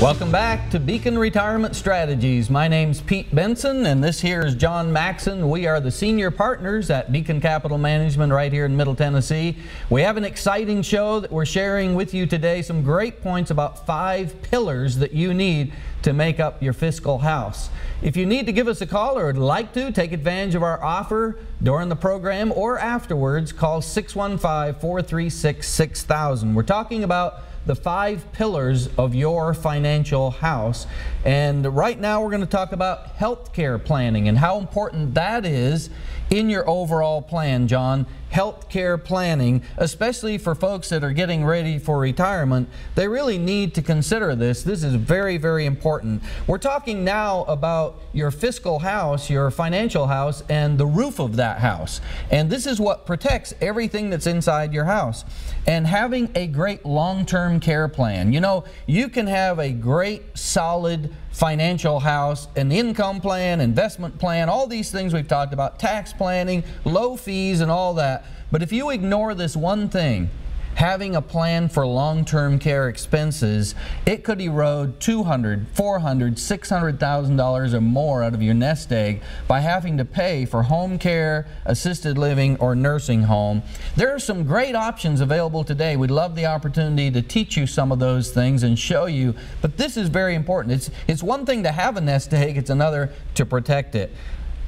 Welcome back to Beacon Retirement Strategies. My name's Pete Benson and this here is John Maxon. We are the senior partners at Beacon Capital Management right here in Middle Tennessee. We have an exciting show that we're sharing with you today. Some great points about 5 pillars that you need to make up your fiscal house. If you need to give us a call or would like to take advantage of our offer during the program or afterwards, call 615-436-6000. We're talking about the 5 pillars of your financial house. And right now we're going to talk about health care planning and how important that is in your overall plan, John. Health care planning, especially for folks that are getting ready for retirement, they really need to consider this. This is very, very important. We're talking now about your fiscal house, your financial house, and the roof of that house. And this is what protects everything that's inside your house. And having a great long-term care plan. You know, you can have a great, solid financial house, an income plan, investment plan, all these things we've talked about, tax planning, low fees and all that. But if you ignore this one thing, having a plan for long-term care expenses, it could erode $200,000, $400,000, $600,000 or more out of your nest egg by having to pay for home care, assisted living, or nursing home. There are some great options available today. We'd love the opportunity to teach you some of those things and show you, but this is very important. It's one thing to have a nest egg, it's another to protect it.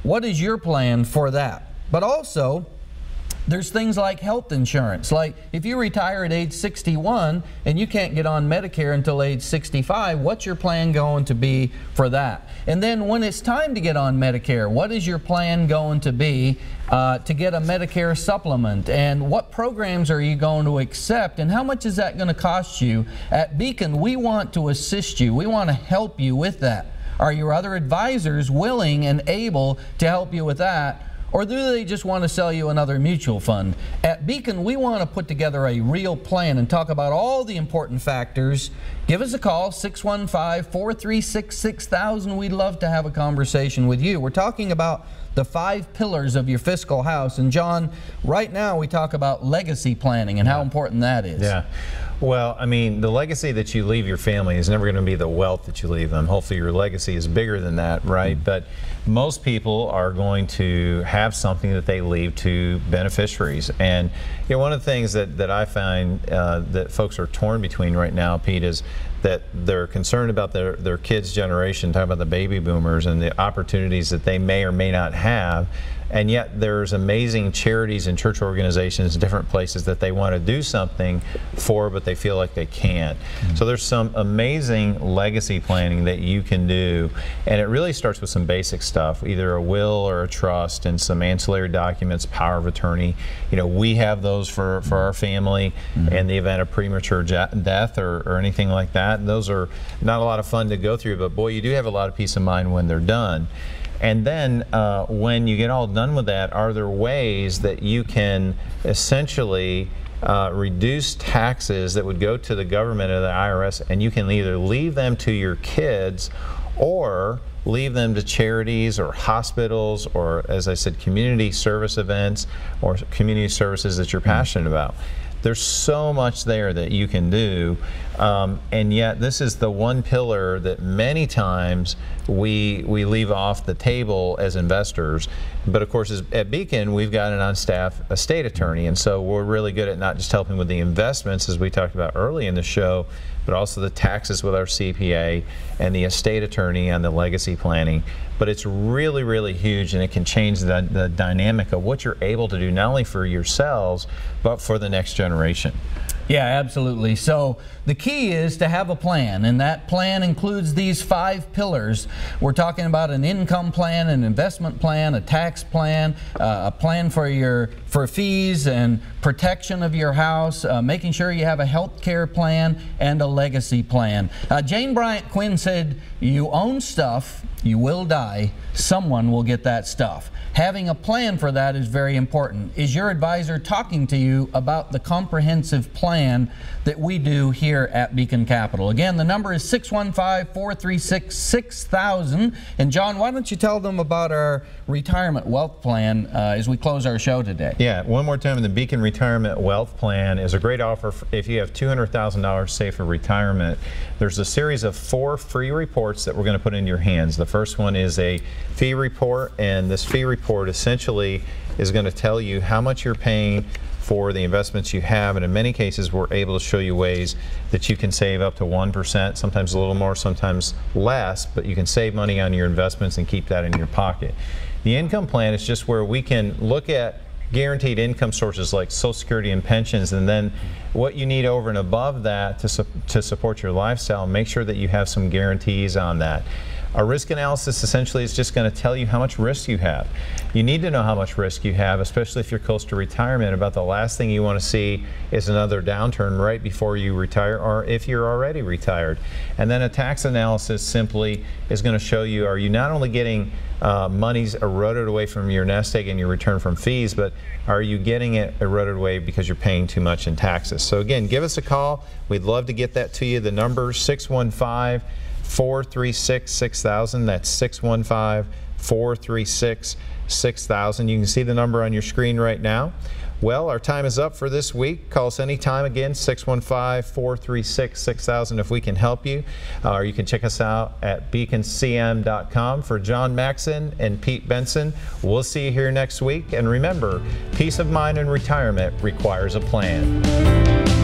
What is your plan for that? But also, there's things like health insurance. Like if you retire at age 61 and you can't get on Medicare until age 65, what's your plan going to be for that? And then when it's time to get on Medicare, what is your plan going to be to get a Medicare supplement? And what programs are you going to accept? And how much is that going to cost you? At Beacon, we want to assist you. We want to help you with that. Are your other advisors willing and able to help you with that? Or do they just want to sell you another mutual fund? At Beacon, we want to put together a real plan and talk about all the important factors. Give us a call, 615-436-6000. We'd love to have a conversation with you. We're talking about the 5 pillars of your fiscal house. And John, right now we talk about legacy planning and how important that is. Yeah. Well, I mean, the legacy that you leave your family is never going to be the wealth that you leave them. Hopefully your legacy is bigger than that, right? But most people are going to have something that they leave to beneficiaries. And you know, one of the things that I find that folks are torn between right now, Pete, is that they're concerned about their kids' generation, talking about the baby boomers and the opportunities that they may or may not have. And yet there's amazing charities and church organizations in different places that they want to do something for, but they feel like they can't. So there's some amazing legacy planning that you can do. And it really starts with some basic stuff, either a will or a trust and some ancillary documents, power of attorney. You know, we have those for our family in the event of premature death or anything like that. And those are not a lot of fun to go through, but boy, you do have a lot of peace of mind when they're done. And then when you get all done with that, are there ways that you can essentially reduce taxes that would go to the government or the IRS, and you can either leave them to your kids or leave them to charities or hospitals or, as I said, community service events or community services that you're passionate about. There's so much there that you can do, and yet this is the one pillar that many times we leave off the table as investors. But of course, at Beacon, we've got an on-staff estate attorney, and so we're really good at not just helping with the investments, as we talked about early in the show, but also the taxes with our CPA and the estate attorney on the legacy planning. But it's really, really huge, and it can change the dynamic of what you're able to do, not only for yourselves, but for the next generation. Yeah, absolutely. So the key is to have a plan, and that plan includes these 5 pillars. We're talking about an income plan, an investment plan, a tax plan, a plan for fees and protection of your house, making sure you have a health care plan, and a legacy plan. Jane Bryant Quinn said, "You own stuff, you will die, someone will get that stuff." Having a plan for that is very important. Is your advisor talking to you about the comprehensive plan that we do here at Beacon Capital? Again, the number is 615-436-6000. And John, why don't you tell them about our retirement wealth plan as we close our show today? Yeah, one more time, the Beacon Retirement Wealth Plan is a great offer if you have $200,000 saved for retirement. There's a series of 4 free reports that we're going to put in your hands. The first one is a fee report, and this fee report essentially is going to tell you how much you're paying for the investments you have, and in many cases we're able to show you ways that you can save up to 1%, sometimes a little more, sometimes less, but you can save money on your investments and keep that in your pocket. The income plan is just where we can look at guaranteed income sources like Social Security and pensions, and then what you need over and above that to support your lifestyle. Make sure that you have some guarantees on that. A risk analysis essentially is just going to tell you how much risk you have. You need to know how much risk you have, especially if you're close to retirement. About the last thing you want to see is another downturn right before you retire, or if you're already retired. And then a tax analysis simply is going to show you, are you not only getting money's eroded away from your nest egg and your return from fees, but are you getting it eroded away because you're paying too much in taxes? So again, give us a call. We'd love to get that to you. The number is 615-436-6000. That's 615-436-6000. You can see the number on your screen right now. Well, our time is up for this week. Call us anytime again, 615-436-6000 if we can help you. Or you can check us out at beaconcm.com. For John Maxson and Pete Benson, we'll see you here next week. And remember, peace of mind in retirement requires a plan.